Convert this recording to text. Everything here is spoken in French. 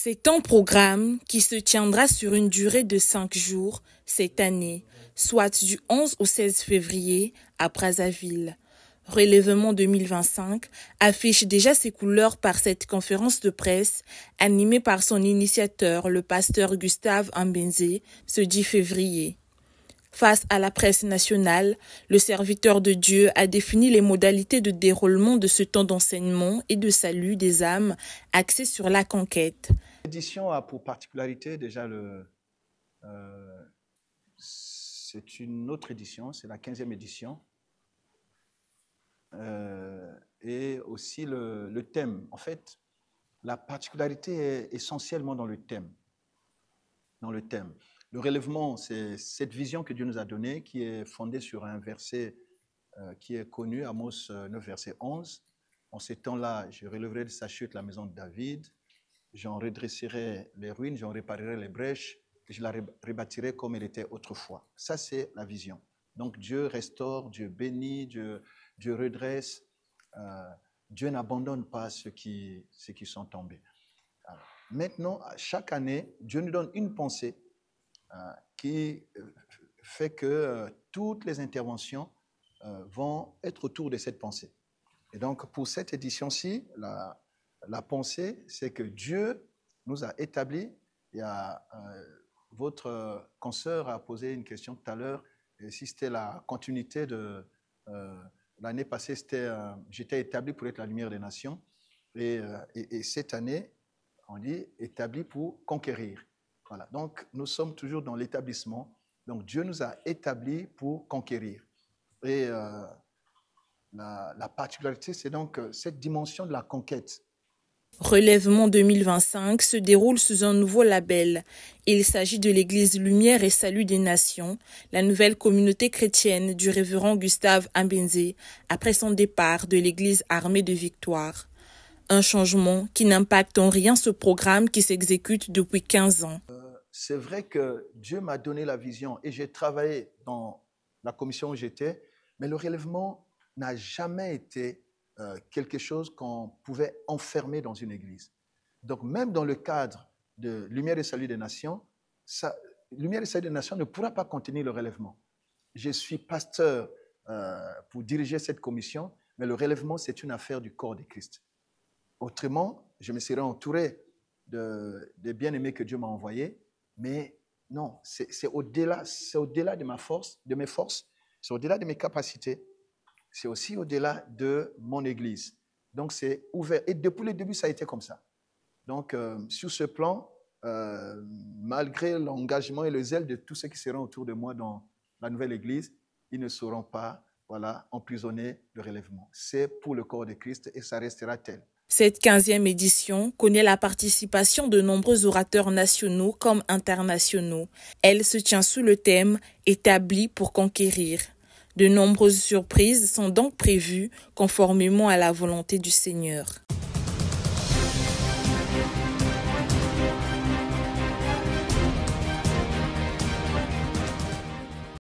C'est un programme qui se tiendra sur une durée de 5 jours cette année, soit du 11 au 16 février à Brazzaville. Relèvement 2025 affiche déjà ses couleurs par cette conférence de presse animée par son initiateur, le pasteur Gustave Ambenzé, ce 10 février. Face à la presse nationale, le serviteur de Dieu a défini les modalités de déroulement de ce temps d'enseignement et de salut des âmes axé sur la conquête. L'édition a pour particularité déjà c'est une autre édition, c'est la 15e édition. Et aussi le thème. En fait, la particularité est essentiellement dans le thème. Le relèvement, c'est cette vision que Dieu nous a donnée, qui est fondée sur un verset qui est connu, Amos 9, verset 11. En ces temps-là, je relèverai de sa chute la maison de David, j'en redresserai les ruines, j'en réparerai les brèches, et je la rebâtirai comme elle était autrefois. Ça, c'est la vision. Donc Dieu restaure, Dieu bénit, Dieu redresse. Dieu n'abandonne pas ceux qui sont tombés. Alors, maintenant, chaque année, Dieu nous donne une pensée qui fait que toutes les interventions vont être autour de cette pensée. Et donc, pour cette édition-ci, la pensée, c'est que Dieu nous a établis. Il y a votre consoeur a posé une question tout à l'heure, et si c'était la continuité de l'année passée, c'était j'étais établi pour être la lumière des nations, et cette année, on dit établi pour conquérir. Voilà. Donc, nous sommes toujours dans l'établissement. Donc, Dieu nous a établis pour conquérir. Et la particularité, c'est donc cette dimension de la conquête. Relèvement 2025 se déroule sous un nouveau label. Il s'agit de l'Église Lumière et Salut des Nations, la nouvelle communauté chrétienne du révérend Gustave Ambenzé, après son départ de l'Église armée de Victoire. Un changement qui n'impacte en rien ce programme qui s'exécute depuis 15 ans. C'est vrai que Dieu m'a donné la vision et j'ai travaillé dans la commission où j'étais, mais le relèvement n'a jamais été quelque chose qu'on pouvait enfermer dans une église. Donc même dans le cadre de Lumière et Salut des Nations, Lumière et Salut des Nations ne pourra pas contenir le relèvement. Je suis pasteur pour diriger cette commission, mais le relèvement, c'est une affaire du corps de Christ. Autrement, je me serais entouré des bien-aimés que Dieu m'a envoyés, mais non, c'est au-delà de mes forces, c'est au-delà de mes capacités, c'est aussi au-delà de mon Église. Donc, c'est ouvert. Et depuis le début, ça a été comme ça. Donc, sur ce plan, malgré l'engagement et le zèle de tous ceux qui seront autour de moi dans la nouvelle Église, ils ne sauront pas emprisonner le relèvement. C'est pour le corps de Christ et ça restera tel. Cette 15e édition connaît la participation de nombreux orateurs nationaux comme internationaux. Elle se tient sous le thème « Établi pour conquérir ». De nombreuses surprises sont donc prévues conformément à la volonté du Seigneur.